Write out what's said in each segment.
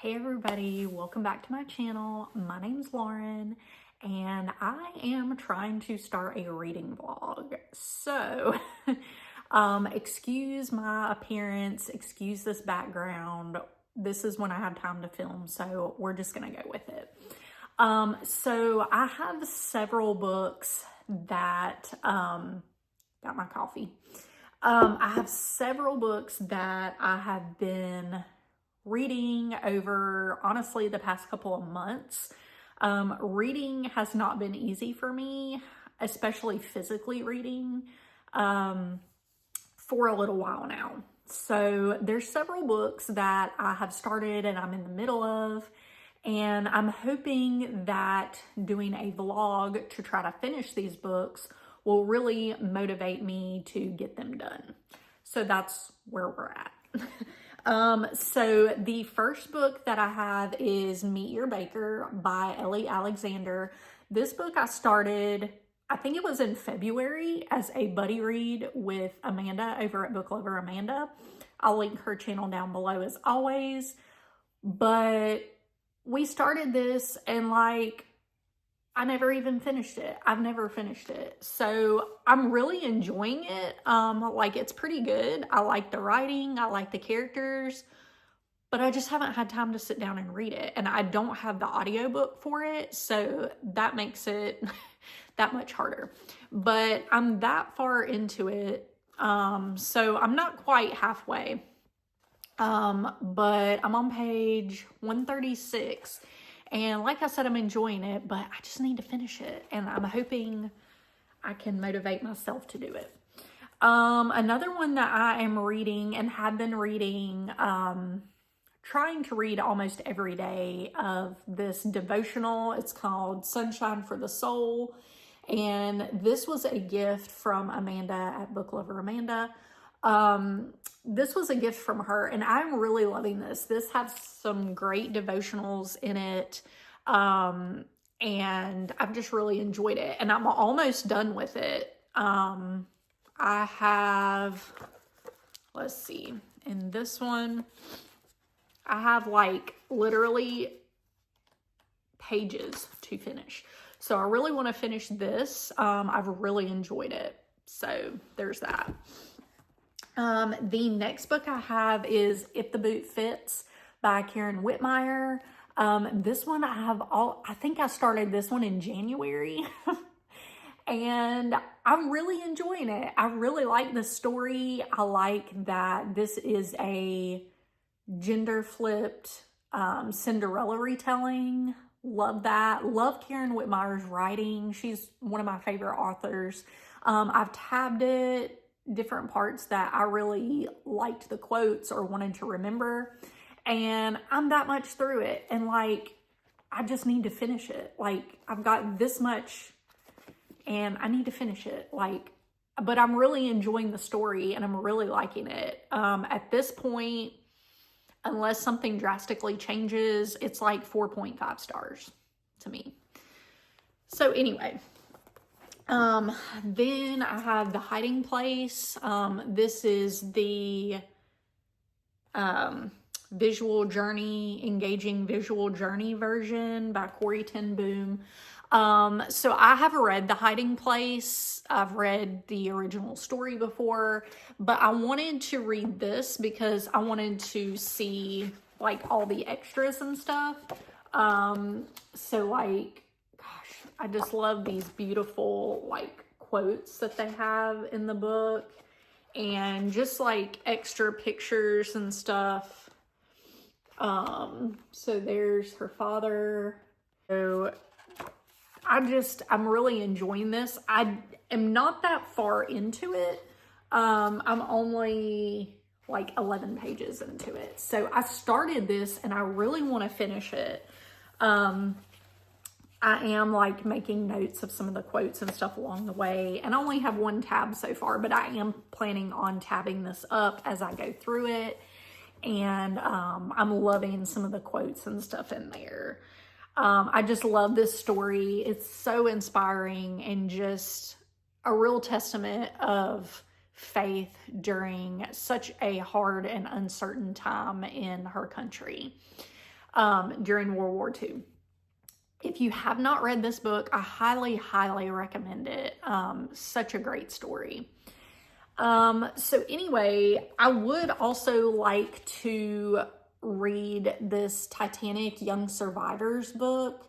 Hey everybody, welcome back to my channel. My name's Lauren and I am trying to start a reading vlog. So, excuse my appearance, excuse this background. This is when I had time to film, so we're just gonna go with it. So I have several books that, got my coffee. I have several books that I have been reading over, honestly, the past couple of months. Reading has not been easy for me, especially physically reading, for a little while now. So there's several books that I have started and I'm in the middle of, and I'm hoping that doing a vlog to try to finish these books will really motivate me to get them done. So that's where we're at. So the first book that I have is Meet Your Baker by Ellie Alexander. This book I started, I think it was in February, as a buddy read with Amanda over at Book Lover Amanda. I'll link her channel down below as always. But we started this and I never even finished it. I've never finished it. So I'm really enjoying it. It's pretty good. I like the writing. I like the characters. But I just haven't had time to sit down and read it. And I don't have the audiobook for it. So that makes it that much harder. But I'm that far into it. So I'm not quite halfway. But I'm on page 136. And like I said, I'm enjoying it, but I just need to finish it. And I'm hoping I can motivate myself to do it. Another one that I am reading and have been reading, trying to read almost every day, of this devotional. It's called Sunshine for the Soul. And this was a gift from Amanda at Book Lover Amanda. This was a gift from her, and I'm really loving this. This has some great devotionals in it, and I've just really enjoyed it, and I'm almost done with it. I have, let's see, in this one, I have literally pages to finish. So I really want to finish this. I've really enjoyed it. So there's that. The next book I have is If the Boot Fits by Karen Whitmire. This one I think I started this one in January and I'm really enjoying it. I really like the story. I like that this is a gender flipped Cinderella retelling. Love that. Love Karen Whitmire's writing. She's one of my favorite authors. I've tabbed it, different parts that I really liked the quotes or wanted to remember, and I'm that much through it, and I just need to finish it. I've got this much and I need to finish it, but I'm really enjoying the story and I'm really liking it. At this point, unless something drastically changes, it's 4.5 stars to me. So anyway, then I have The Hiding Place. This is the engaging visual journey version by Corey Ten Boom. So I have read The Hiding Place. I've read the original story before, but I wanted to read this because I wanted to see all the extras and stuff. Gosh, I just love these beautiful quotes that they have in the book, and just extra pictures and stuff. So there's her father. So I'm really enjoying this. I am not that far into it. I'm only 11 pages into it. So I started this and I really want to finish it. I am making notes of some of the quotes and stuff along the way, and I only have one tab so far, but I am planning on tabbing this up as I go through it. And I'm loving some of the quotes and stuff in there. I just love this story. It's so inspiring and just a real testament of faith during such a hard and uncertain time in her country. during World War II. If you have not read this book, I highly, highly recommend it. Such a great story. So anyway, I would also like to read this Titanic Young Survivors book.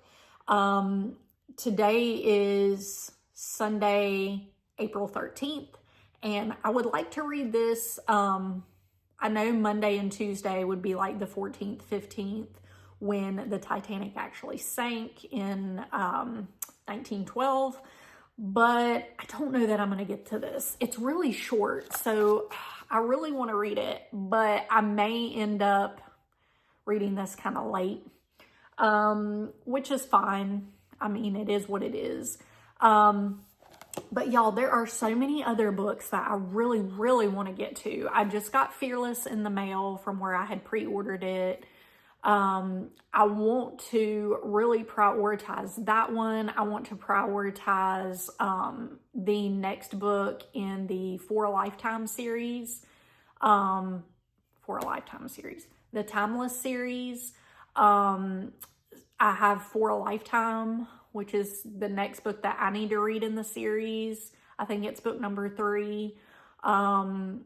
Today is Sunday, April 13th, and I would like to read this. I know Monday and Tuesday would be like the 14th, 15th, when the Titanic actually sank in 1912. But I don't know that I'm going to get to this. It's really short, so I really want to read it, but I may end up reading this kind of late, which is fine. I mean, it is what it is. But y'all, there are so many other books that I really, really want to get to. I just got Fearless in the mail from where I had pre-ordered it. I want to really prioritize that one. I want to prioritize the next book in the For a Lifetime series. The Timeless series. I have For a Lifetime, which is the next book that I need to read in the series. I think it's book number 3. And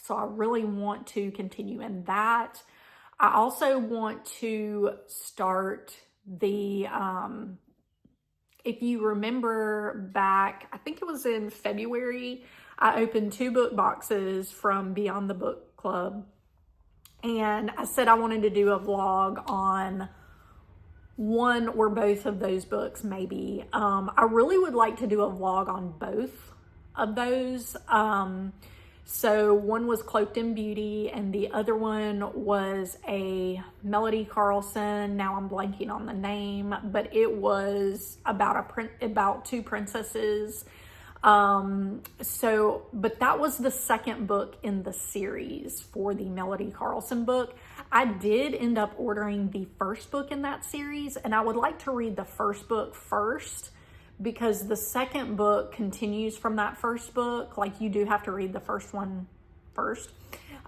so I really want to continue in that. I also want to start the, if you remember back, I think it was in February, I opened 2 book boxes from Beyond the Book Club. And I said I wanted to do a vlog on one or both of those books, maybe. I really would like to do a vlog on both of those. So one was Cloaked in Beauty, and the other one was a Melody Carlson. Now I'm blanking on the name, but it was about 2 princesses. But that was the second book in the series for the Melody Carlson book. I did end up ordering the first book in that series, and I would like to read the first book first, because the second book continues from that first book. Like, you do have to read the first one first.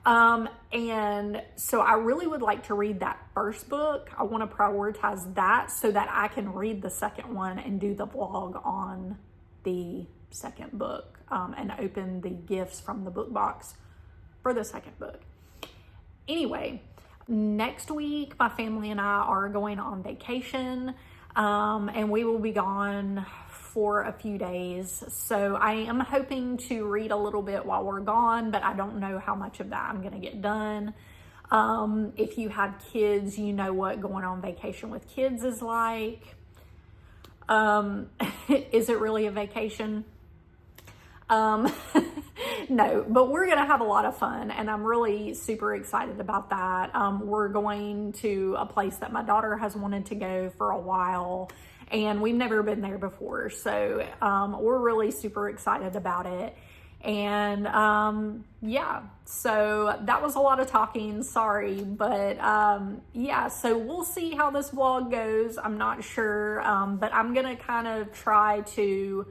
And so I really would like to read that first book. I want to prioritize that so that I can read the second one and do the vlog on the second book, and open the gifts from the book box for the second book. Anyway, next week, my family and I are going on vacation. And we will be gone for a few days. So I am hoping to read a little bit while we're gone, but I don't know how much of that I'm going to get done. If you have kids, you know what going on vacation with kids is like. Is it really a vacation? No, but we're going to have a lot of fun, and I'm really super excited about that. We're going to a place that my daughter has wanted to go for a while, and we've never been there before. So, we're really super excited about it. And, yeah, so that was a lot of talking, sorry, but, yeah, so we'll see how this vlog goes. I'm not sure, but I'm going to kind of try to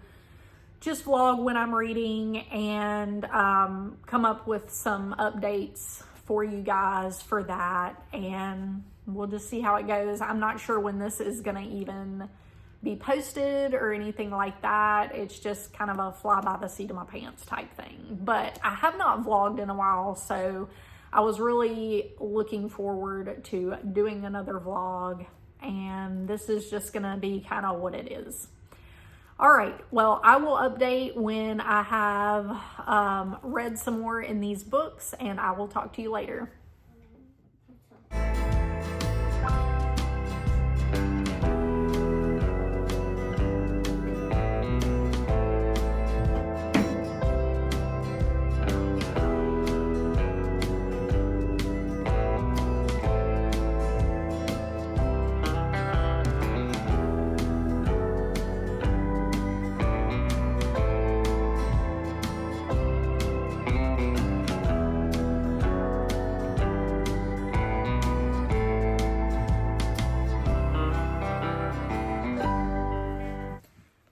just vlog when I'm reading and come up with some updates for you guys for that, and we'll just see how it goes. I'm not sure when this is gonna even be posted or anything like that. It's just kind of a fly by the seat of my pants type thing. But I have not vlogged in a while, so I was really looking forward to doing another vlog, and this is just gonna be kind of what it is. All right, well, I will update when I have read some more in these books, and I will talk to you later.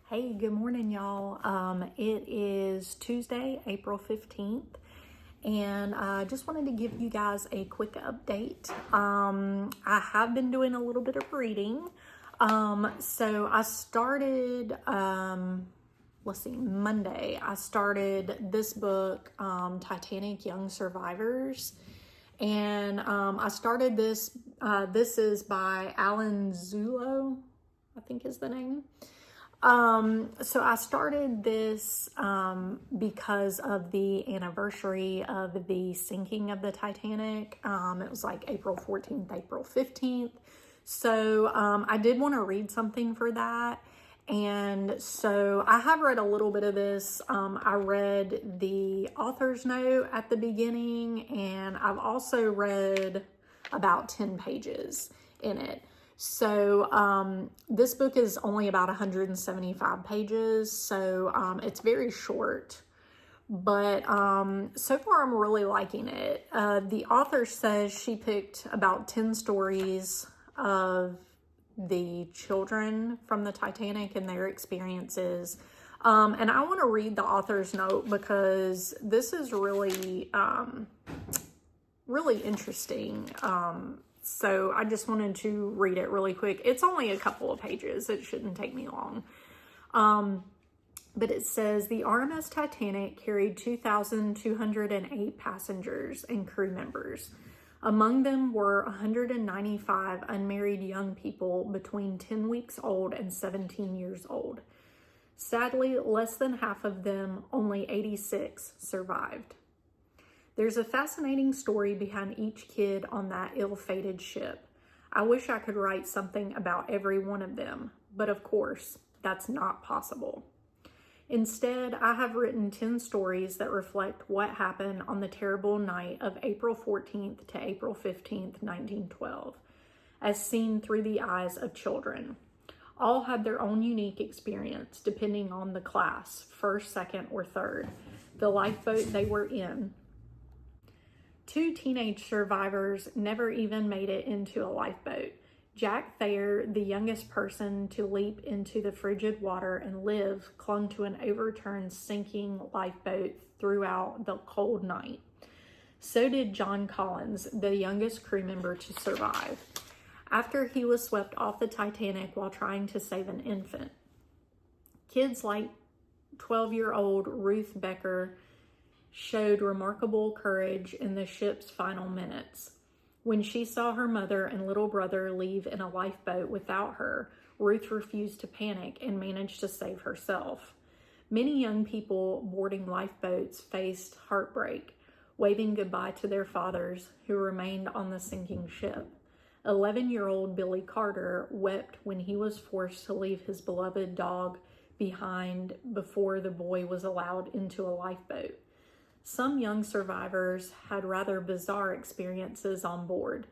Hey, good morning, y'all. It is Tuesday, April 15th, and I just wanted to give you guys a quick update. I have been doing a little bit of reading. So I started, let's see, Monday, I started this book, Titanic Young Survivors. And I started this, this is by Alan Zulo, I think is the name. So I started this because of the anniversary of the sinking of the Titanic. It was like April 14th, April 15th. So I did want to read something for that. And so I have read a little bit of this. I read the author's note at the beginning, and I've also read about 10 pages in it. So this book is only about 175 pages, so it's very short, but so far I'm really liking it. The author says she picked about 10 stories of the children from the Titanic and their experiences, and I want to read the author's note because this is really, really interesting. So I just wanted to read it really quick. It's only a couple of pages. It shouldn't take me long. But it says, the RMS Titanic carried 2,208 passengers and crew members. Among them were 195 unmarried young people between 10 weeks old and 17 years old. Sadly, less than half of them, only 86, survived. There's a fascinating story behind each kid on that ill-fated ship. I wish I could write something about every one of them, but of course, that's not possible. Instead, I have written 10 stories that reflect what happened on the terrible night of April 14th to April 15th, 1912, as seen through the eyes of children. All had their own unique experience depending on the class, first, second, or third, the lifeboat they were in. 2 teenage survivors never even made it into a lifeboat. Jack Thayer, the youngest person to leap into the frigid water and live, clung to an overturned, sinking lifeboat throughout the cold night. So did John Collins, the youngest crew member to survive, after he was swept off the Titanic while trying to save an infant. Kids like 12-year-old Ruth Becker showed remarkable courage in the ship's final minutes. When she saw her mother and little brother leave in a lifeboat without her, Ruth refused to panic and managed to save herself. Many young people boarding lifeboats faced heartbreak, waving goodbye to their fathers who remained on the sinking ship. 11-year-old Billy Carter wept when he was forced to leave his beloved dog behind before the boy was allowed into a lifeboat. Some young survivors had rather bizarre experiences on board.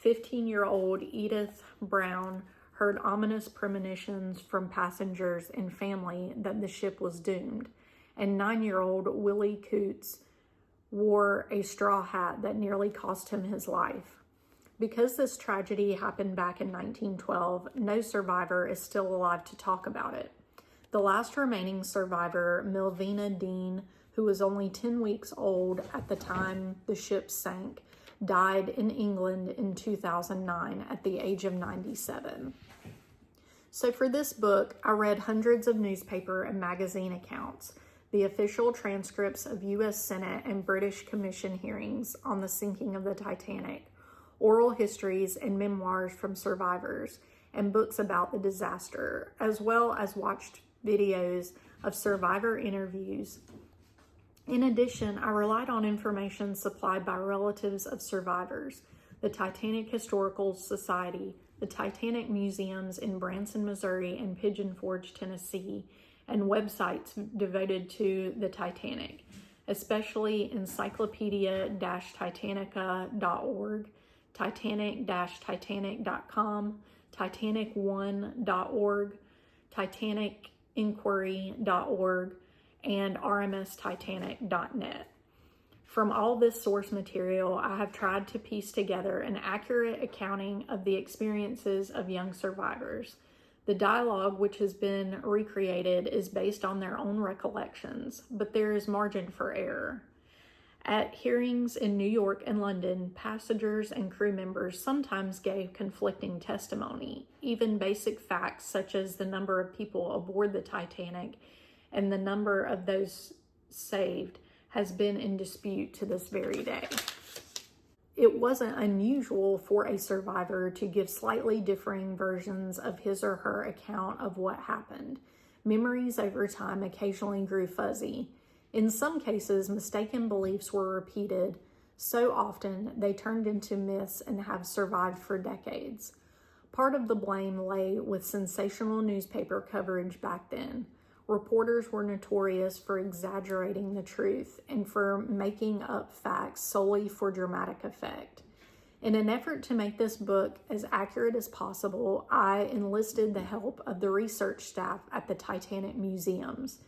15-year-old Edith Brown heard ominous premonitions from passengers and family that the ship was doomed, and 9-year-old Willie Coots wore a straw hat that nearly cost him his life. Because this tragedy happened back in 1912, no survivor is still alive to talk about it. The last remaining survivor, Melvina Dean, who was only 10 weeks old at the time the ship sank, died in England in 2009 at the age of 97. So for this book, I read hundreds of newspaper and magazine accounts, the official transcripts of U.S. Senate and British Commission hearings on the sinking of the Titanic, oral histories and memoirs from survivors, and books about the disaster, as well as watched videos of survivor interviews. In addition, I relied on information supplied by relatives of survivors, the Titanic Historical Society, the Titanic Museums in Branson, Missouri, and Pigeon Forge, Tennessee, and websites devoted to the Titanic, especially encyclopedia-titanica.org, titanic-titanic.com, titanic1.org, titanicinquiry.org, and rmstitanic.net. From all this source material, I have tried to piece together an accurate accounting of the experiences of young survivors. The dialogue, which has been recreated, is based on their own recollections, but there is margin for error. At hearings in New York and London, passengers and crew members sometimes gave conflicting testimony. Even basic facts such as the number of people aboard the Titanic and the number of those saved has been in dispute to this very day. It wasn't unusual for a survivor to give slightly differing versions of his or her account of what happened. Memories over time occasionally grew fuzzy. In some cases, mistaken beliefs were repeated so often they turned into myths and have survived for decades. Part of the blame lay with sensational newspaper coverage back then. Reporters were notorious for exaggerating the truth and for making up facts solely for dramatic effect. In an effort to make this book as accurate as possible, I enlisted the help of the research staff at the Titanic museums.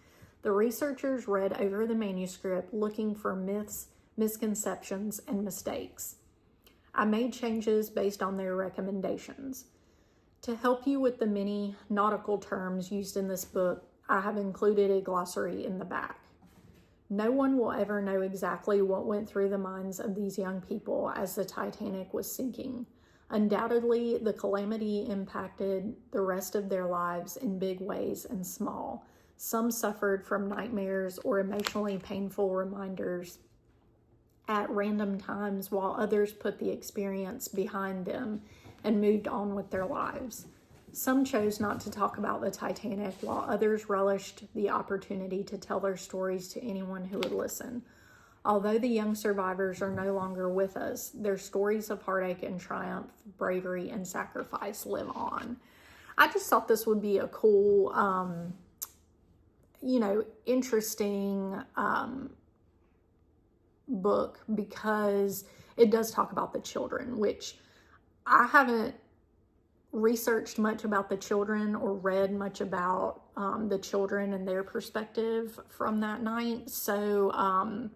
The researchers read over the manuscript looking for myths, misconceptions, and mistakes. I made changes based on their recommendations. To help you with the many nautical terms used in this book, I have included a glossary in the back. No one will ever know exactly what went through the minds of these young people as the Titanic was sinking. Undoubtedly, the calamity impacted the rest of their lives in big ways and small. Some suffered from nightmares or emotionally painful reminders at random times, while others put the experience behind them and moved on with their lives. Some chose not to talk about the Titanic, while others relished the opportunity to tell their stories to anyone who would listen. Although the young survivors are no longer with us, their stories of heartache and triumph, bravery, and sacrifice live on. I just thought this would be a cool, interesting book because it does talk about the children, which I haven't researched much about the children or read much about the children and their perspective from that night. So, I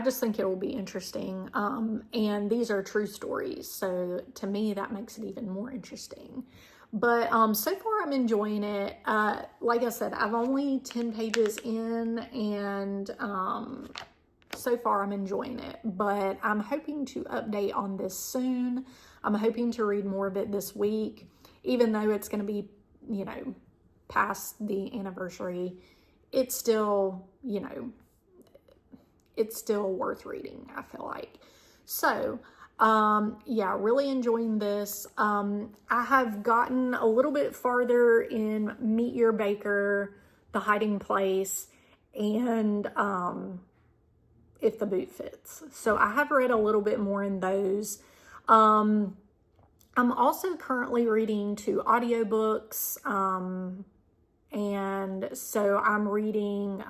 just think it will be interesting. And these are true stories. So to me, that makes it even more interesting. But so far, I'm enjoying it. Like I said, I've only 10 pages in, and so far I'm enjoying it. But I'm hoping to update on this soon. I'm hoping to read more of it this week, even though it's going to be, past the anniversary. It's still, it's still worth reading, I feel like. So, really enjoying this. I have gotten a little bit farther in Meet Your Baker, The Hiding Place, and If the Boot Fits. So I have read a little bit more in those. I'm also currently reading 2 audiobooks. And so I'm reading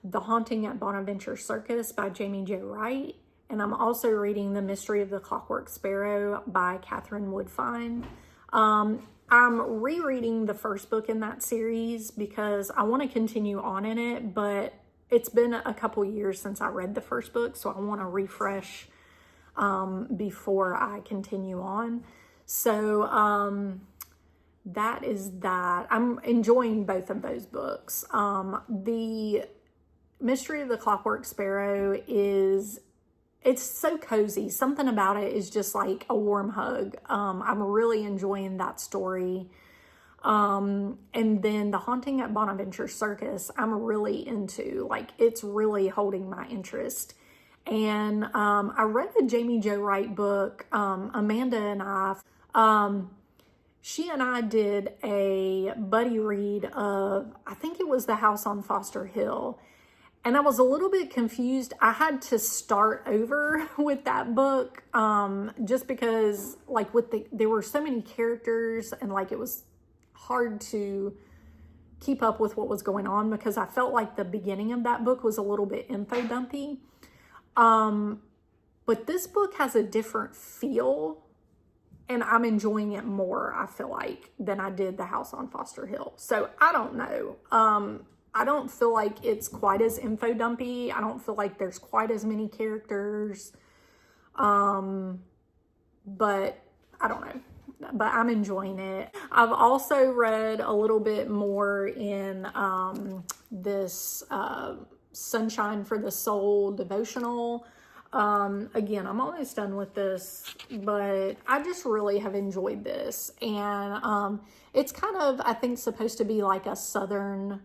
The Haunting at Bonaventure Circus by Jamie J. Wright. And I'm also reading The Mystery of the Clockwork Sparrow by Catherine Woodfine. I'm rereading the first book in that series because I want to continue on in it, but it's been a couple years since I read the first book, so I want to refresh before I continue on. So that is that. I'm enjoying both of those books. The Mystery of the Clockwork Sparrow it's so cozy. Something about it is just like a warm hug. I'm really enjoying that story. And then The Haunting at Bonaventure Circus, I'm really into. Like, it's really holding my interest. And I read a Jamie Jo Wright book. Amanda and she and I did a buddy read of, I think it was The House on Foster Hill. And I was a little bit confused. I had to start over with that book just because, like, there were so many characters and, like, it was hard to keep up with what was going on because I felt like the beginning of that book was a little bit info dumpy. But this book has a different feel, and I'm enjoying it more, I feel like, than I did The House on Foster Hill. So I don't know. I don't feel like it's quite as info dumpy. I don't feel like there's quite as many characters. But I don't know. but I'm enjoying it. I've also read a little bit more in this Sunshine for the Soul devotional. Again, I'm almost done with this, but I just really have enjoyed this. And it's kind of, I think, supposed to be like a Southern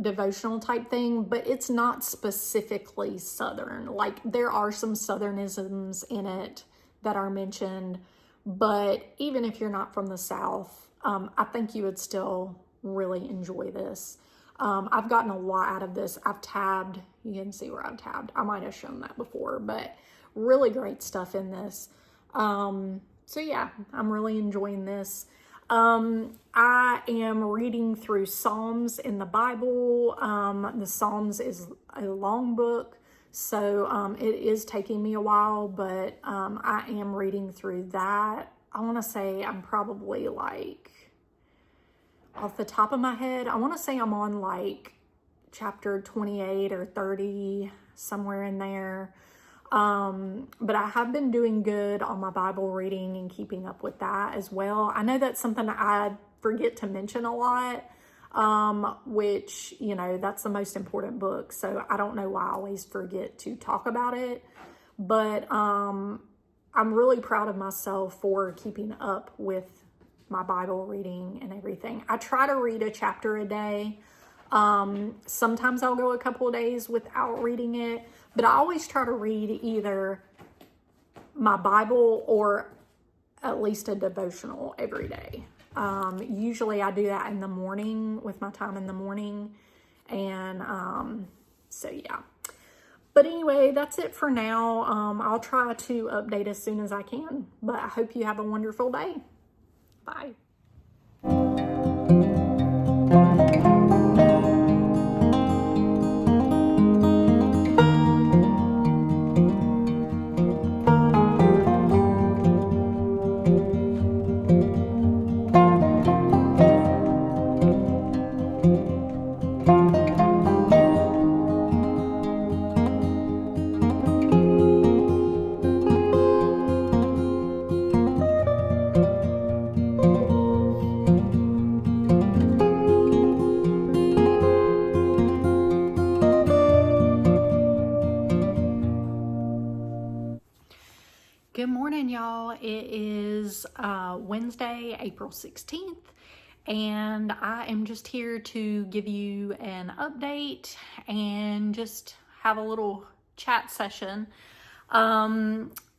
devotional type thing, but it's not specifically Southern. Like, there are some Southernisms in it that are mentioned, but even if you're not from the South, I think you would still really enjoy this. I've gotten a lot out of this. I've tabbed. You can see where I've tabbed. I might have shown that before, but really great stuff in this. So yeah, I'm really enjoying this. I am reading through Psalms in the Bible. The Psalms is a long book, so it is taking me a while, but I am reading through that. I want to say I'm probably like, off the top of my head, I want to say I'm on like chapter 28 or 30, somewhere in there. But I have been doing good on my Bible reading and keeping up with that as well. I know that's something I forget to mention a lot, which, you know, that's the most important book. So I don't know why I always forget to talk about it, but I'm really proud of myself for keeping up with my Bible reading and everything. I try to read a chapter a day. Sometimes I'll go a couple of days without reading it, but I always try to read either my Bible or at least a devotional every day. Usually I do that in the morning with my time in the morning. And so yeah. But anyway, that's it for now. I'll try to update as soon as I can. But I hope you have a wonderful day. Bye. Good morning, y'all. It is Wednesday, April 16th, and I am just here to give you an update and just have a little chat session.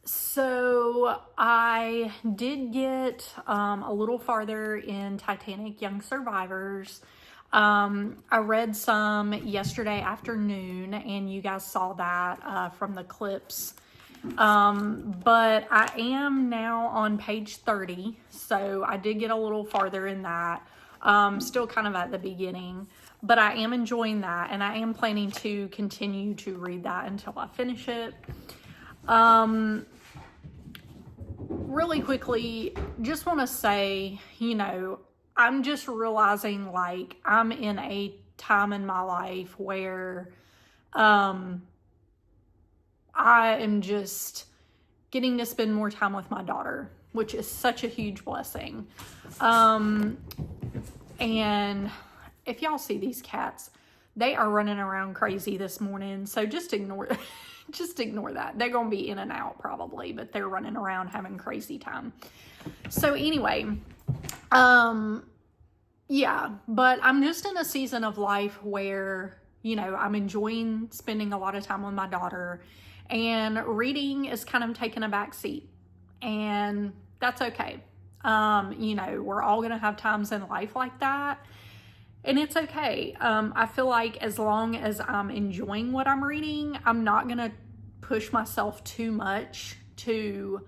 So I did get a little farther in Titanic Young Survivors. I read some yesterday afternoon, and you guys saw that from the clips. But I am now on page 30, so I did get a little farther in that. Still kind of at the beginning, but I am enjoying that, and I am planning to continue to read that until I finish it. Really quickly, just want to say, you know, I'm just realizing like I'm in a time in my life where, I am just getting to spend more time with my daughter, which is such a huge blessing. And if y'all see these cats, they are running around crazy this morning. So just ignore that. They're going to be in and out probably, but they're running around having crazy time. So anyway, yeah, but I'm just in a season of life where, you know, I'm enjoying spending a lot of time with my daughter. And reading is kind of taking a back seat, and that's okay. You know, we're all going to have times in life like that, and it's okay. I feel like as long as I'm enjoying what I'm reading, I'm not going to push myself too much to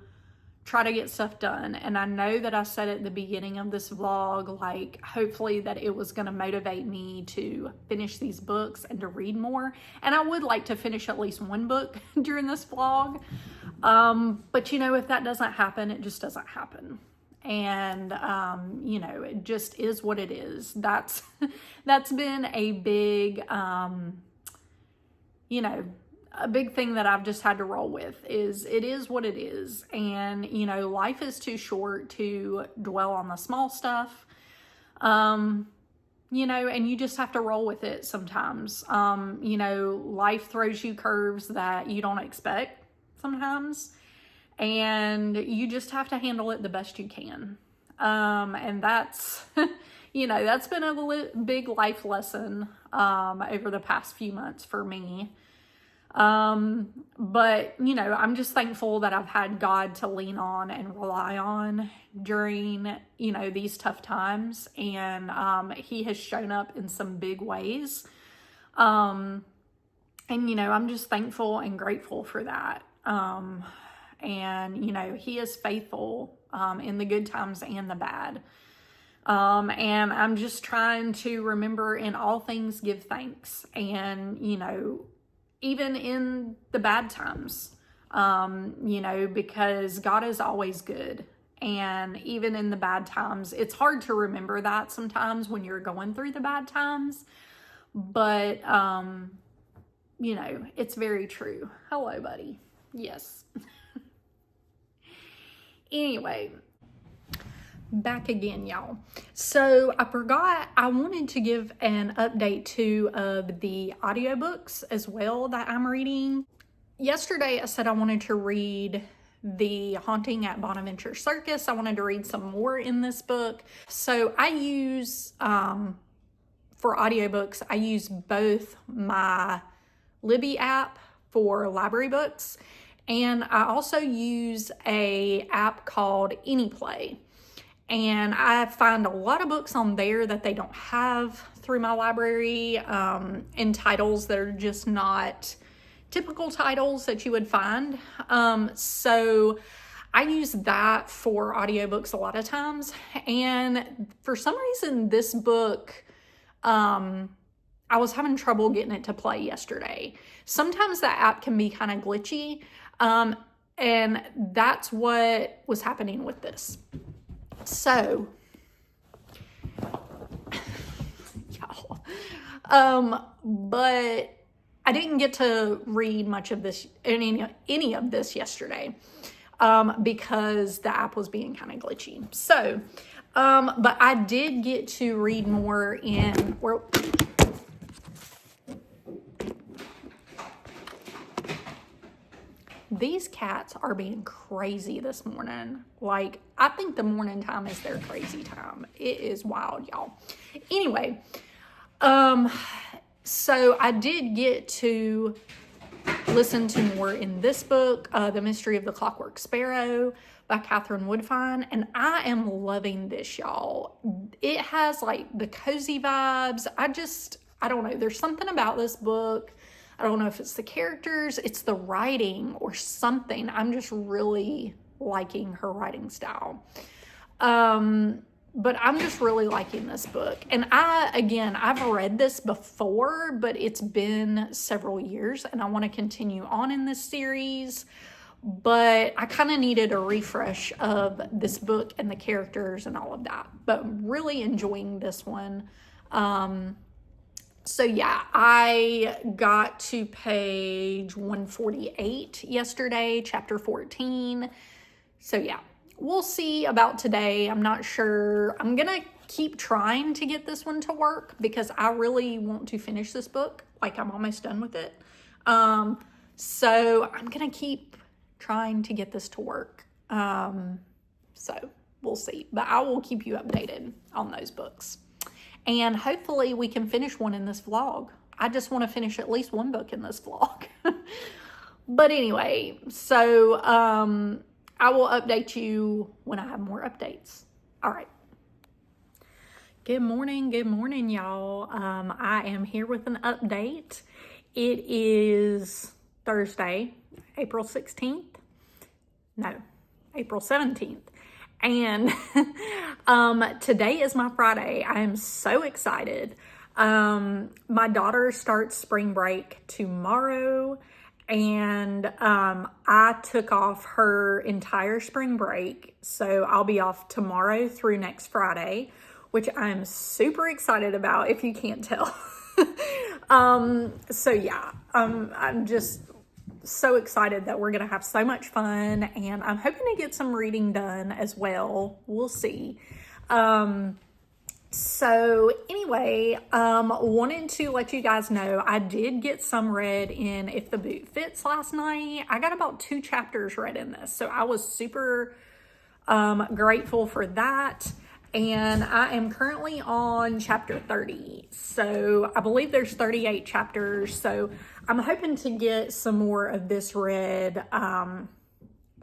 try to get stuff done. And I know that I said at the beginning of this vlog, like, hopefully that it was going to motivate me to finish these books and to read more. And I would like to finish at least one book during this vlog. But you know, if that doesn't happen, it just doesn't happen. And, you know, it just is what it is. That's been a big, you know, a big thing that I've just had to roll with is it is what it is. And, you know, life is too short to dwell on the small stuff. You know, and you just have to roll with it sometimes. You know, life throws you curves that you don't expect sometimes. And you just have to handle it the best you can. And that's, you know, that's been a big life lesson over the past few months for me. But, you know, I'm just thankful that I've had God to lean on and rely on during, you know, these tough times. And he has shown up in some big ways. And, you know, I'm just thankful and grateful for that. And, you know, he is faithful in the good times and the bad. And I'm just trying to remember in all things give thanks. And, you know, even in the bad times, you know, because God is always good. And even in the bad times, it's hard to remember that sometimes when you're going through the bad times. But, you know, it's very true. Hello, buddy. Yes. Anyway, back again, y'all. So I forgot I wanted to give an update too of the audiobooks as well that I'm reading. Yesterday I said I wanted to read The Haunting at Bonaventure Circus. I wanted to read some more in this book. So I use, for audiobooks, I use both my Libby app for library books, and I also use a app called AnyPlay. And I find a lot of books on there that they don't have through my library, and titles that are just not typical titles that you would find. So I use that for audiobooks a lot of times. And for some reason, this book, I was having trouble getting it to play yesterday. Sometimes that app can be kind of glitchy. And that's what was happening with this. So, y'all, but I didn't get to read much of this, any of this yesterday, because the app was being kind of glitchy. So, but I did get to read more these cats are being crazy this morning. Like, I think the morning time is their crazy time. It is wild, y'all. Anyway, so I did get to listen to more in this book, The Mystery of the Clockwork Sparrow by Catherine Woodfine, and I am loving this, y'all. It has like the cozy vibes. I don't know. There's something about this book. I don't know if it's the characters, it's the writing or something. I'm just really liking her writing style. But I'm just really liking this book. And I've read this before, but it's been several years and I want to continue on in this series. But I kind of needed a refresh of this book and the characters and all of that. But really enjoying this one. So yeah, I got to page 148 yesterday, chapter 14. So yeah, we'll see about today. I'm not sure. I'm going to keep trying to get this one to work because I really want to finish this book. Like, I'm almost done with it. So I'm going to keep trying to get this to work. So we'll see. But I will keep you updated on those books. And hopefully we can finish one in this vlog. I just want to finish at least one book in this vlog. But anyway, so I will update you when I have more updates. All right. Good morning, y'all. I am here with an update. It is Thursday, April 16th. No, April 17th. And today is my Friday. I am so excited. My daughter starts spring break tomorrow, and I took off her entire spring break. So I'll be off tomorrow through next Friday, which I'm super excited about if you can't tell. So yeah, I'm just so excited that we're going to have so much fun, and I'm hoping to get some reading done as well. We'll see. So anyway, wanted to let you guys know I did get some read in If the Boot Fits last night. I got about 2 chapters read in this, so I was super grateful for that. And I am currently on chapter 30. So I believe there's 38 chapters. So I'm hoping to get some more of this read over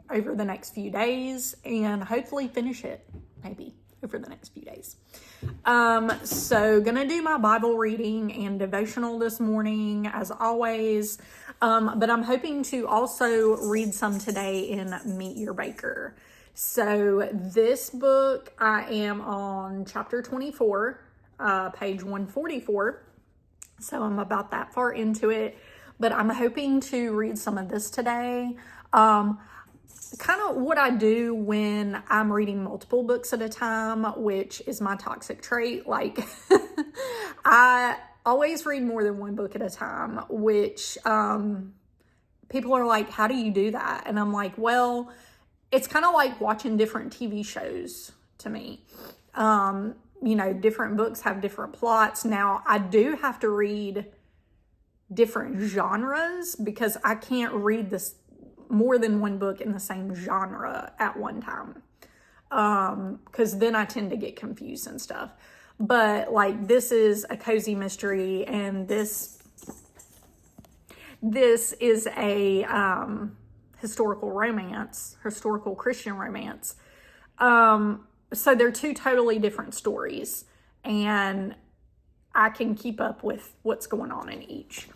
the next few days and hopefully finish it maybe over the next few days. So gonna do my Bible reading and devotional this morning as always. But I'm hoping to also read some today in Meet Your Baker. So this book, I am on chapter 24, page 144. So I'm about that far into it, but I'm hoping to read some of this today. Kind of what I do when I'm reading multiple books at a time, which is my toxic trait. Like I always read more than one book at a time, which people are like, how do you do that? And I'm like, well, it's kind of like watching different TV shows to me. You know, different books have different plots. Now, I do have to read different genres because I can't read this more than one book in the same genre at one time. Because then I tend to get confused and stuff. But like this is a cozy mystery, and this is a historical Christian romance. So they're 2 totally different stories, and I can keep up with what's going on in each.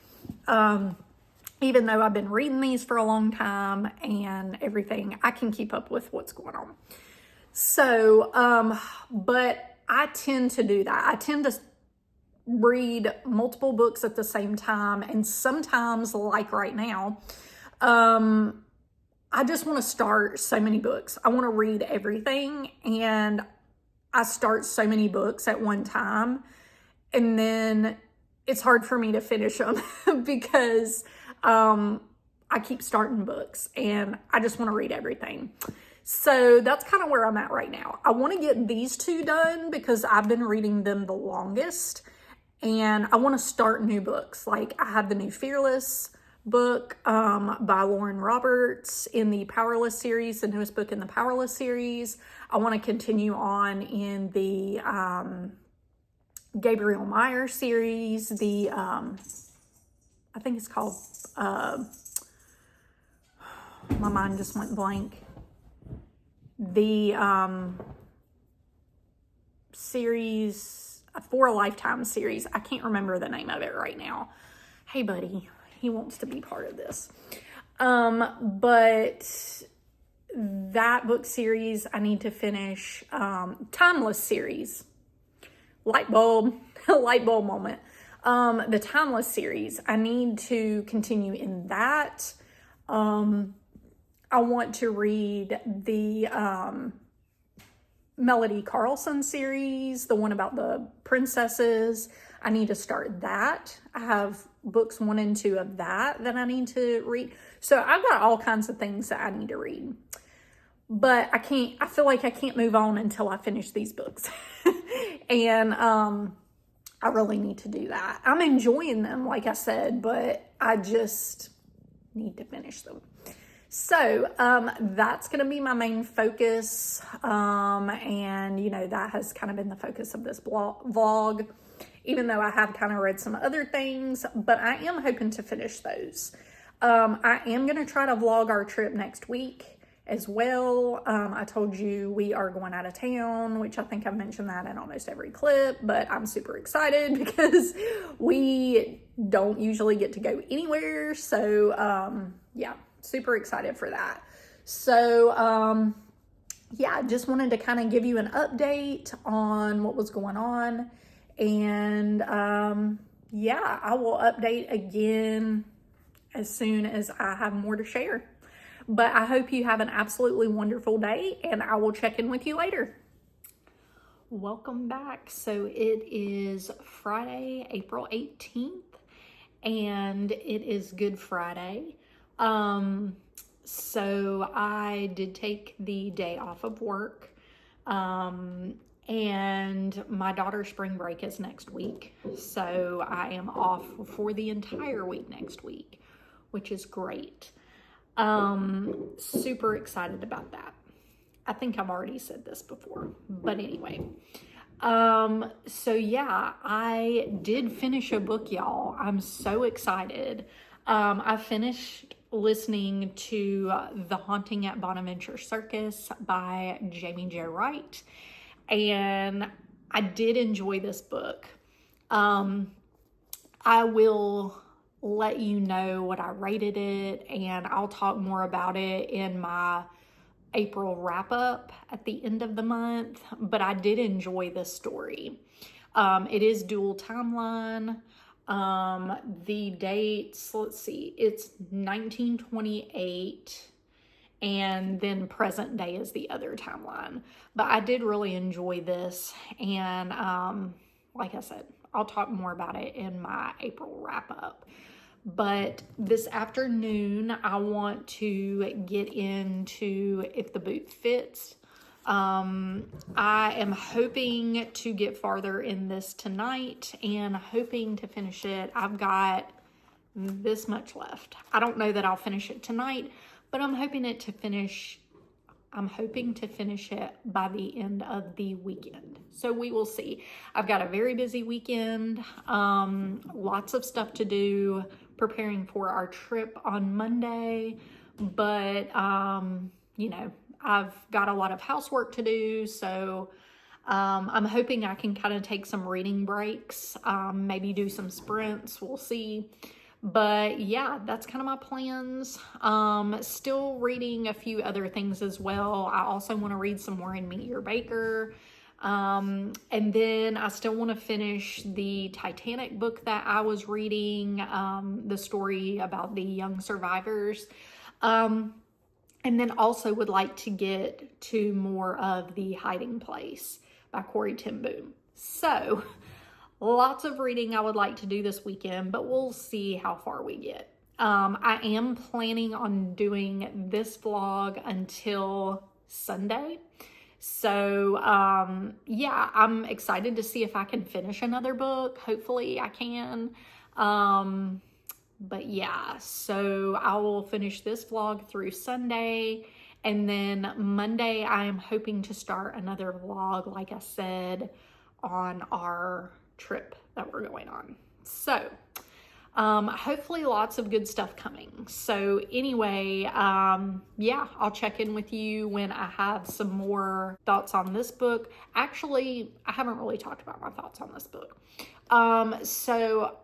Even though I've been reading these for a long time and everything, I can keep up with what's going on. So, but I tend to do that. I tend to read multiple books at the same time, and sometimes, like right now, I just want to start so many books. I want to read everything, and I start so many books at one time, and then it's hard for me to finish them because I keep starting books, and I just want to read everything. So that's kind of where I'm at right now. I want to get these 2 done because I've been reading them the longest, and I want to start new books. Like I have the new Fearless book by Lauren Roberts in the Powerless series, the newest book in the Powerless series. I want to continue on in the Gabriel Meyer series, the I think it's called my mind just went blank. The series, For a Lifetime series. I can't remember the name of it right now. Hey buddy, he wants to be part of this. But that book series I need to finish. Timeless series. Light bulb moment. The Timeless series. I need to continue in that. I want to read the Melody Carlson series, the one about the princesses. I need to start that. I have books 1 and 2 of that I need to read. So I've got all kinds of things that I need to read. But I feel like I can't move on until I finish these books. And I really need to do that. I'm enjoying them, like I said, but I just need to finish them. So that's going to be my main focus. And, you know, that has kind of been the focus of this vlog, even though I have kind of read some other things, but I am hoping to finish those. I am going to try to vlog our trip next week as well. I told you we are going out of town, which I think I've mentioned that in almost every clip, but I'm super excited because we don't usually get to go anywhere. So, yeah, super excited for that. So, yeah, just wanted to kind of give you an update on what was going on. And, yeah, I will update again as soon as I have more to share. But I hope you have an absolutely wonderful day, and I will check in with you later. Welcome back. So it is Friday, April 18th, and it is Good Friday. So I did take the day off of work. And my daughter's spring break is next week. So I am off for the entire week next week, which is great. Super excited about that. I think I've already said this before, but anyway. So yeah, I did finish a book, y'all. I'm so excited. I finished listening to The Haunting at Bonaventure Circus by Jamie J. Wright, and I did enjoy this book. I will let you know what I rated it, and I'll talk more about it in my April wrap up at the end of the month, but I did enjoy this story. It is dual timeline. The dates, let's see, it's 1928 and then present day is the other timeline. But I did really enjoy this, and like I said, I'll talk more about it in my April wrap up. But this afternoon, I want to get into If the Boot Fits. I am hoping to get farther in this tonight and hoping to finish it. I've got this much left. I don't know that I'll finish it tonight, but I'm hoping to finish it by the end of the weekend. So we will see. I've got a very busy weekend, lots of stuff to do, preparing for our trip on Monday, but you know, I've got a lot of housework to do, so I'm hoping I can kind of take some reading breaks, maybe do some sprints, we'll see. But yeah, that's kind of my plans. Still reading a few other things as well. I also want to read some more in Meet Your Baker. And then I still want to finish the Titanic book that I was reading, the story about the young survivors. And then also would like to get to more of The Hiding Place by Corrie ten Boom. So lots of reading I would like to do this weekend, but we'll see how far we get. I am planning on doing this vlog until Sunday. So, yeah, I'm excited to see if I can finish another book. Hopefully I can. But yeah, so I will finish this vlog through Sunday. And then Monday, I am hoping to start another vlog, like I said, on our trip that we're going on. So hopefully lots of good stuff coming. So anyway, yeah, I'll check in with you when I have some more thoughts on this book. Actually, I haven't really talked about my thoughts on this book. So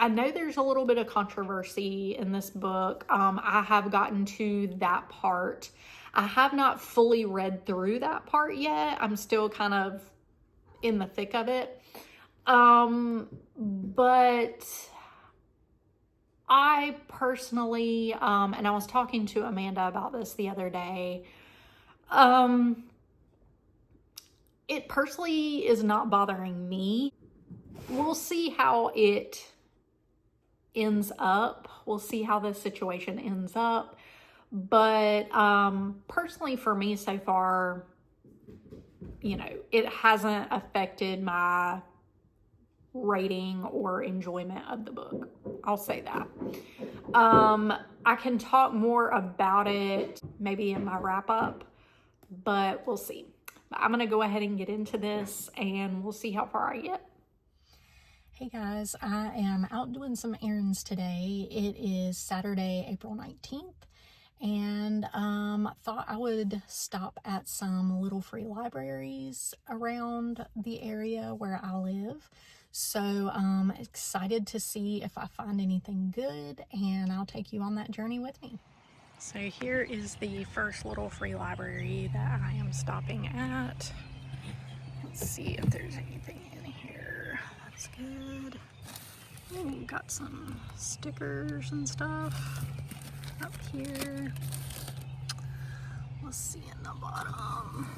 I know there's a little bit of controversy in this book. I have gotten to that part. I have not fully read through that part yet. I'm still kind of in the thick of it. But I personally, and I was talking to Amanda about this the other day, it personally is not bothering me. We'll see how it ends up. We'll see how this situation ends up. But personally for me so far, you know, it hasn't affected my rating or enjoyment of the book. I'll say that. I can talk more about it maybe in my wrap up, but we'll see. But I'm going to go ahead and get into this and we'll see how far I get. Hey guys, I am out doing some errands today. It is Saturday, April 19th. And thought I would stop at some little free libraries around the area where I live. So I'm excited to see if I find anything good, and I'll take you on that journey with me. So here is the first little free library that I am stopping at. Let's see if there's anything in here. That's good. Ooh, got some stickers and stuff up here. Let's see in the bottom.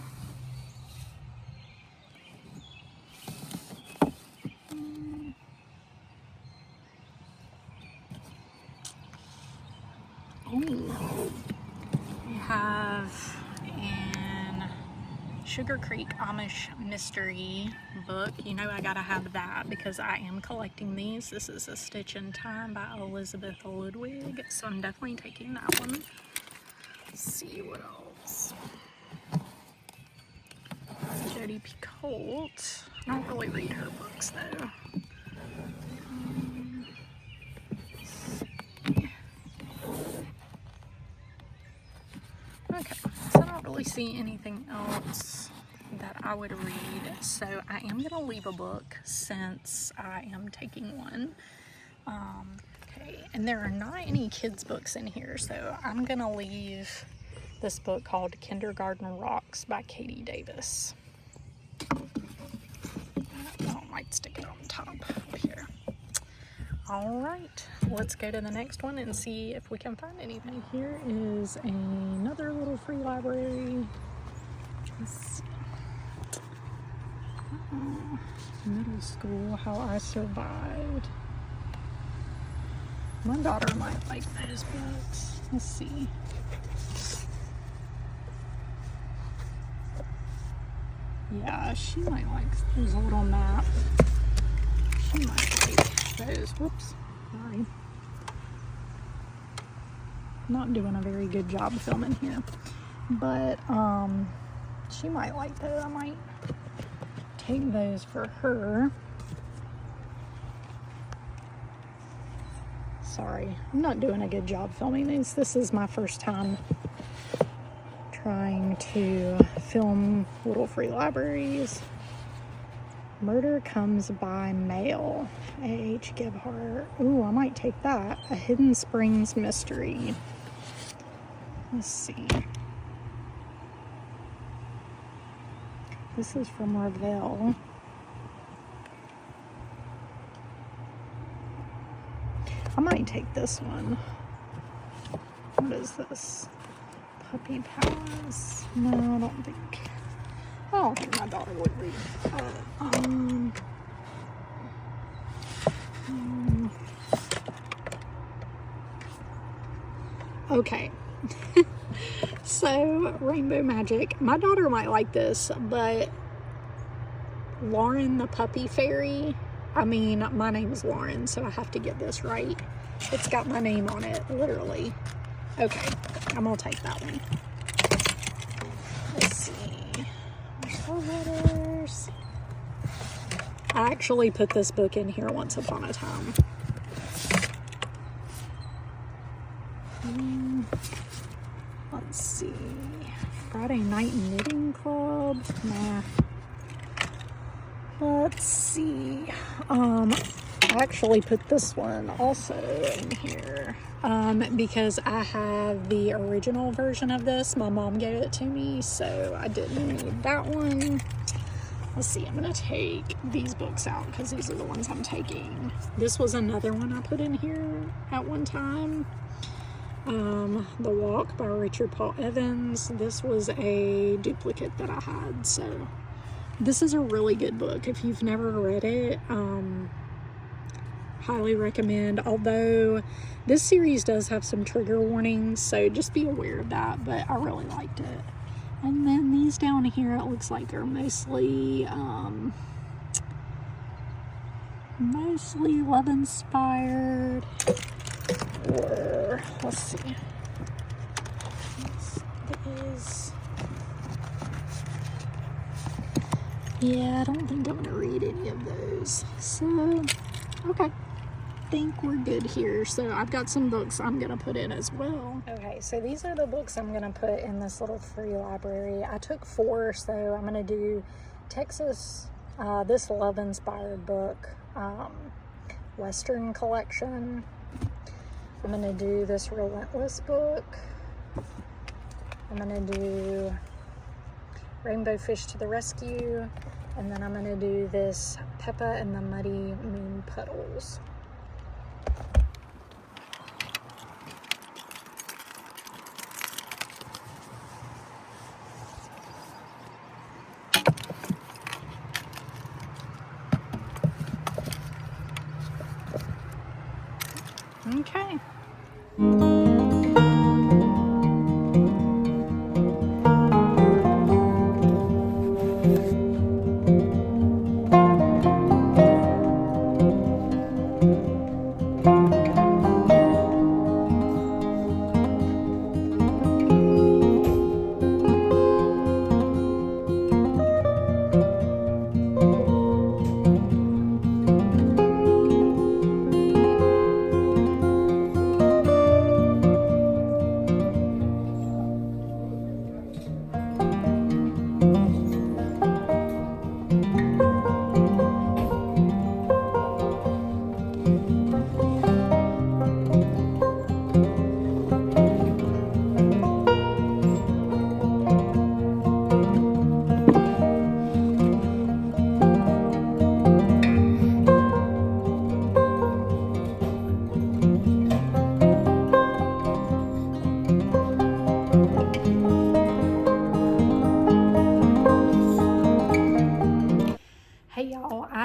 Oh, have an Sugar Creek Amish mystery book. You know I gotta have that because I am collecting these. This is A Stitch in Time by Elizabeth Ludwig, so I'm definitely taking that one. Let's see what else. Jodi Picoult. I don't really read her books though. Okay, so I don't really see anything else that I would read, so I am going to leave a book since I am taking one. Okay, and there are not any kids books in here, so I'm going to leave this book called Kindergarten Rocks by Katie Davis. I might stick it on top up here. All right, let's go to the next one and see if we can find anything. Here is another little free library. Let's see. Middle School, How I Survived. My daughter might like those books. Let's see. Yeah, she might like, there's a little map. She might like those. Whoops, sorry. Not doing a very good job filming here. But, she might like those. I might take those for her. Sorry, I'm not doing a good job filming these. This is my first time trying to film little free libraries. Murder Comes by Mail, A.H. Gebhardt. Ooh, I might take that. A Hidden Springs Mystery. Let's see. This is from Revell. I might take this one. What is this? Puppy Palace? No, I don't think my daughter would read okay. So, Rainbow Magic. My daughter might like this, but Lauren the Puppy Fairy. I mean, my name is Lauren, so I have to get this right. It's got my name on it, literally. Okay, I'm gonna take that one. Let's see. Love letters. I actually put this book in here once upon a time. Let's see. Friday Night Knitting Club. Nah. Let's see. I actually put this one also in here because I have the original version of this. My mom gave it to me, so I didn't need that one. Let's see, I'm going to take these books out because these are the ones I'm taking. This was another one I put in here at one time. The Walk by Richard Paul Evans. This was a duplicate that I had, so this is a really good book. If you've never read it, highly recommend. Although this series does have some trigger warnings, so just be aware of that, but I really liked it. And then these down here, it looks like are mostly love inspired, or let's see. Yeah, I don't think I'm gonna read any of those. So, okay. Think we're good here. So I've got some books I'm gonna put in as well. Okay, so these are the books I'm gonna put in this little free library. I took 4, so I'm gonna do Texas, this love inspired book, Western collection. I'm gonna do this Relentless book. I'm gonna do Rainbow Fish to the Rescue, and then I'm gonna do this Peppa and the Muddy Moon Puddles. Okay.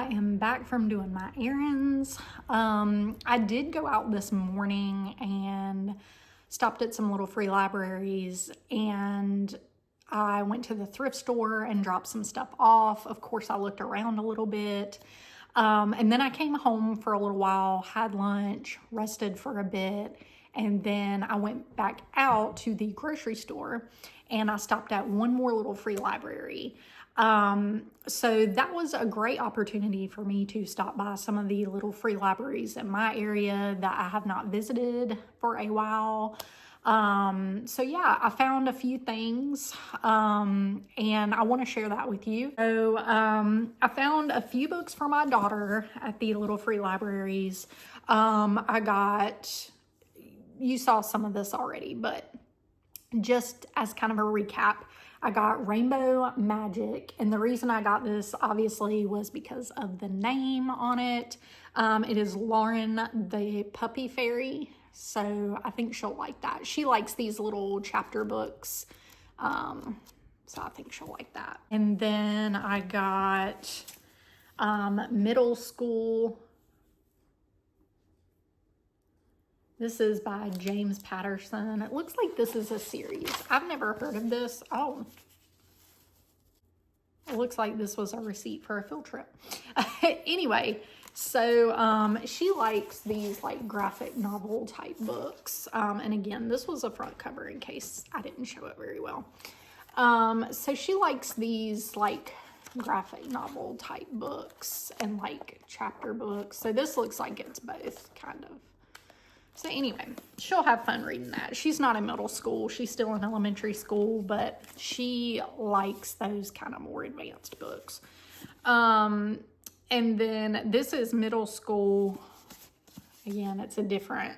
I am back from doing my errands. I did go out this morning and stopped at some little free libraries, and I went to the thrift store and dropped some stuff off. Of course, I looked around a little bit. And then I came home for a little while, had lunch, rested for a bit, and then I went back out to the grocery store and I stopped at one more little free library. So that was a great opportunity for me to stop by some of the little free libraries in my area that I have not visited for a while. So yeah, I found a few things, and I want to share that with you. So, I found a few books for my daughter at the little free libraries. You saw some of this already, but just as kind of a recap, I got Rainbow Magic, and the reason I got this obviously was because of the name on it. It is Lauren the Puppy Fairy, so I think she'll like that. She likes these little chapter books, so I think she'll like that. And then I got Middle School. This is by James Patterson. It looks like this is a series. I've never heard of this. Oh, it looks like this was a receipt for a field trip. Anyway, so she likes these like graphic novel type books. And again, this was a front cover in case I didn't show it very well. So she likes these like graphic novel type books and like chapter books. So this looks like it's both kind of. So anyway, she'll have fun reading that. She's not in middle school. She's still in elementary school, but she likes those kind of more advanced books. And then this is Middle School. Again, it's a different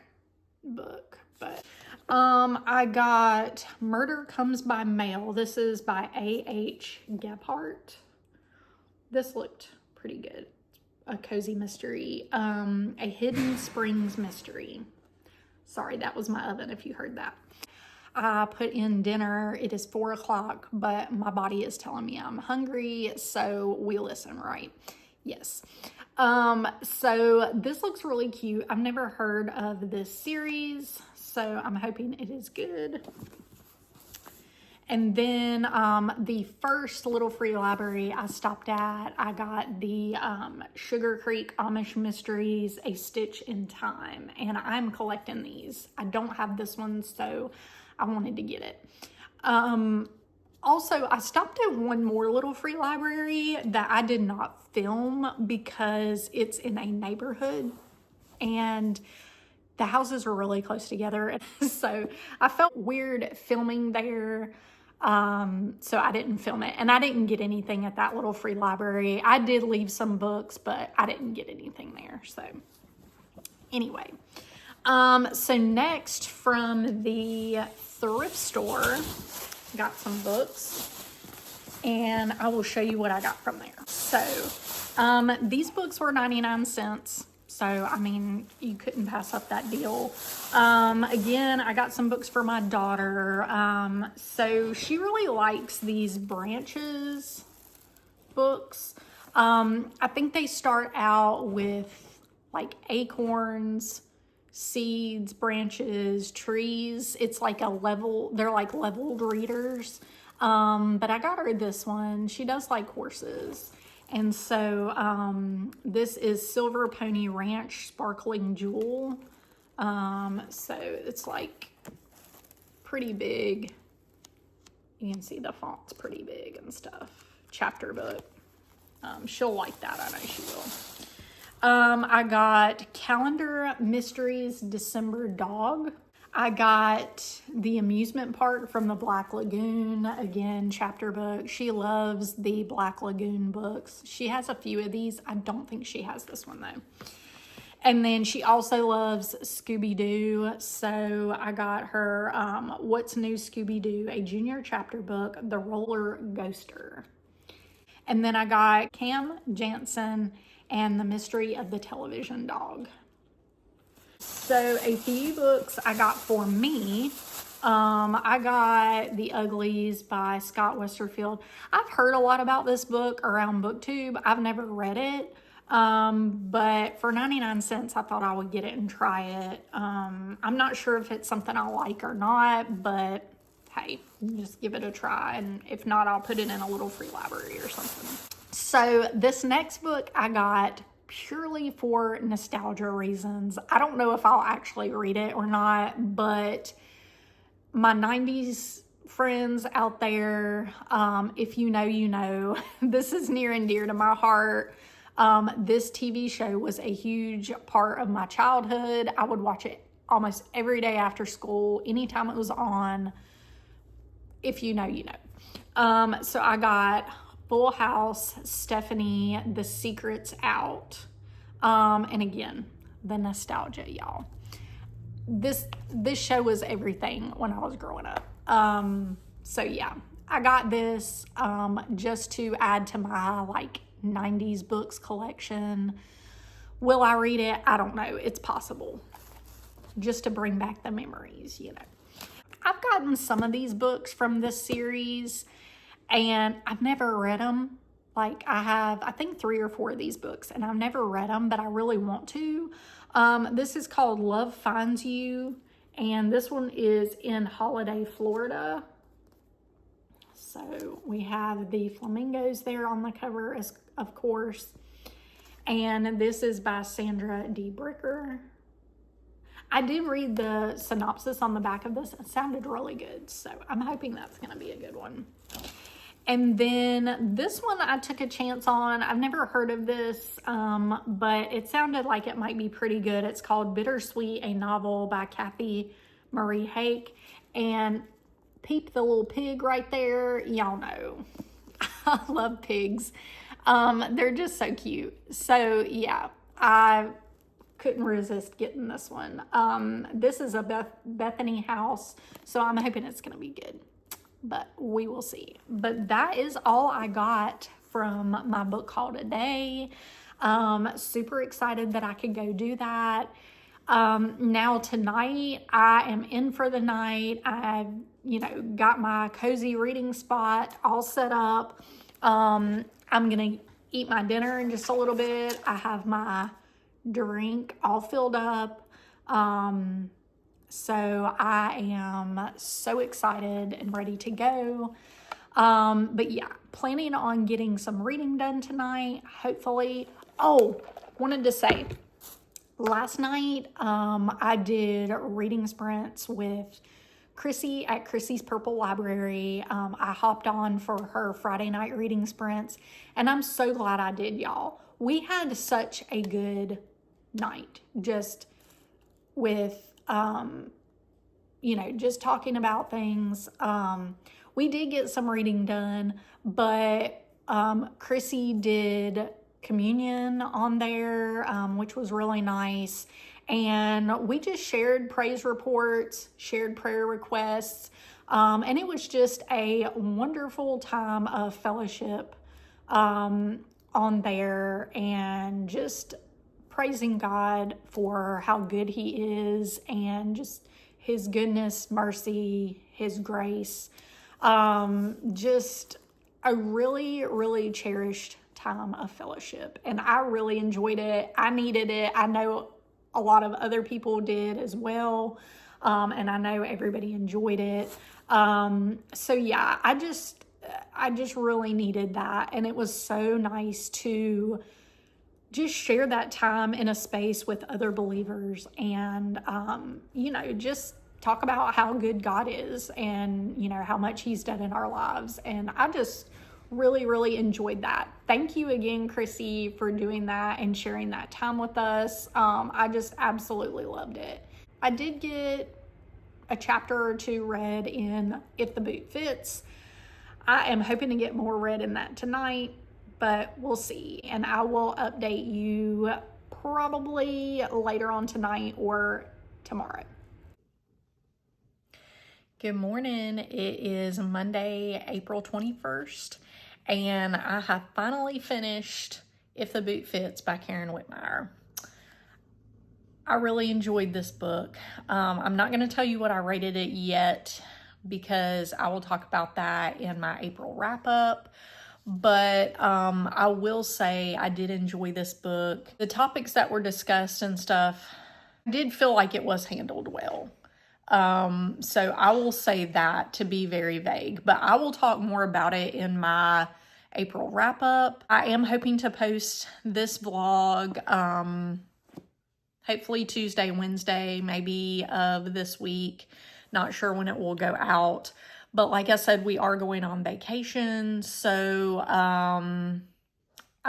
book, but I got Murder Comes by Mail. This is by A.H. Gebhardt. This looked pretty good. A cozy mystery. A Hidden Springs mystery. Sorry, that was my oven if you heard that. I put in dinner. It is 4 o'clock, but my body is telling me I'm hungry, so we listen, right? Yes. So this looks really cute. I've never heard of this series, so I'm hoping it is good. And then the first little free library I stopped at, I got the Sugar Creek Amish Mysteries, A Stitch in Time. And I'm collecting these. I don't have this one, so I wanted to get it. Also, I stopped at one more little free library that I did not film because it's in a neighborhood. And the houses are really close together. So I felt weird filming there. So I didn't film it, and I didn't get anything at that little free library. I did leave some books, but I didn't get anything there. So anyway, so next from the thrift store, got some books, and I will show you what I got from there. So, these books were 99 cents. So, I mean, you couldn't pass up that deal. Again, I got some books for my daughter. So she really likes these branches books. I think they start out with like acorns, seeds, branches, trees. It's like they're like leveled readers. But I got her this one. She does like horses. And so this is Silver Pony Ranch Sparkling Jewel. So it's like pretty big. You can see the font's pretty big and stuff. Chapter book. She'll like that. I know she will. I got Calendar Mysteries December Dog. I got The Amusement Park from the Black Lagoon, again, chapter book. She loves the Black Lagoon books. She has a few of these. I don't think she has this one though. And then she also loves Scooby-Doo. So I got her What's New Scooby-Doo, a junior chapter book, The Roller Ghoster. And then I got Cam Jansen and The Mystery of the Television Dog. So a few books I got for me. I got The Uglies by Scott Westerfield. I've heard a lot about this book around BookTube. I've never read it. But for 99 cents, I thought I would get it and try it. I'm not sure if it's something I like or not, but hey, just give it a try. And if not, I'll put it in a little free library or something. So this next book I got purely for nostalgia reasons. I don't know if I'll actually read it or not, but my 90s friends out there, if you know, you know, this is near and dear to my heart. This TV show was a huge part of my childhood. I would watch it almost every day after school, anytime it was on. If you know, you know. So I got Full House, Stephanie, The Secret's Out. And again, the nostalgia, y'all. This show was everything when I was growing up. So yeah, I got this just to add to my like 90s books collection. Will I read it? I don't know. It's possible. Just to bring back the memories, you know. I've gotten some of these books from this series and I've never read them. Like I have, I think 3 or 4 of these books and I've never read them, but I really want to. This is called Love Finds You, and this one is in Holiday, Florida. So we have the flamingos there on the cover, as, of course. And this is by Sandra D. Bricker. I did read the synopsis on the back of this. It sounded really good, so I'm hoping that's going to be a good one. And then this one I took a chance on. I've never heard of this, but it sounded like it might be pretty good. It's called Bittersweet, a novel by Kathy Marie Hake. And Peep the little pig right there. Y'all know I love pigs. They're just so cute. So yeah, I couldn't resist getting this one. This is a Bethany house, so I'm hoping it's going to be good. But we will see. But that is all I got from my book haul today. Super excited that I could go do that. Now tonight I am in for the night. I've, got my cozy reading spot all set up. I'm going to eat my dinner in just a little bit. I have my drink all filled up. So I am so excited and ready to go. But yeah, planning on getting some reading done tonight, hopefully. Oh, wanted to say, last night, I did reading sprints with Chrissie at Chrissie's Purple Library. I hopped on for her Friday night reading sprints, and I'm so glad I did, y'all. We had such a good night, just with just talking about things. We did get some reading done, but Chrissie did communion on there, which was really nice. And we just shared praise reports, shared prayer requests, and it was just a wonderful time of fellowship on there, and just praising God for how good He is, and just His goodness, mercy, His grace. Just a really, really cherished time of fellowship. And I really enjoyed it. I needed it. I know a lot of other people did as well. And I know everybody enjoyed it. So yeah, I just really needed that. And it was so nice to just share that time in a space with other believers, and, just talk about how good God is, and, how much He's done in our lives. And I just really, really enjoyed that. Thank you again, Chrissie, for doing that and sharing that time with us. I just absolutely loved it. I did get a chapter or 2 read in If the Boot Fits. I am hoping to get more read in that tonight, but we'll see. And I will update you probably later on tonight or tomorrow. Good morning. It is Monday, April 21st, and I have finally finished If the Boot Fits by Karen Whitmire. I really enjoyed this book. I'm not going to tell you what I rated it yet, because I will talk about that in my April wrap-up. But I will say I did enjoy this book. The topics that were discussed and stuff, I did feel like it was handled well. So I will say that to be very vague, but I will talk more about it in my April wrap up. I am hoping to post this vlog, hopefully Tuesday, Wednesday, maybe of this week. Not sure when it will go out, but like I said, we are going on vacation. So, I'm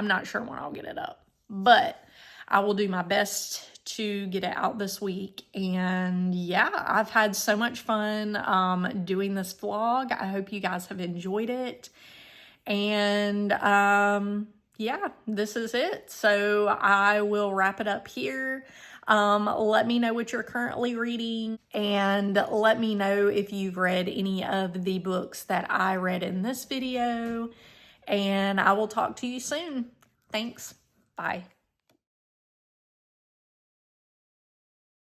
not sure when I'll get it up, but I will do my best to get it out this week. And yeah, I've had so much fun doing this vlog. I hope you guys have enjoyed it. And yeah, this is it. So I will wrap it up here. Let me know what you're currently reading, and let me know if you've read any of the books that I read in this video. And I will talk to you soon. Thanks. Bye.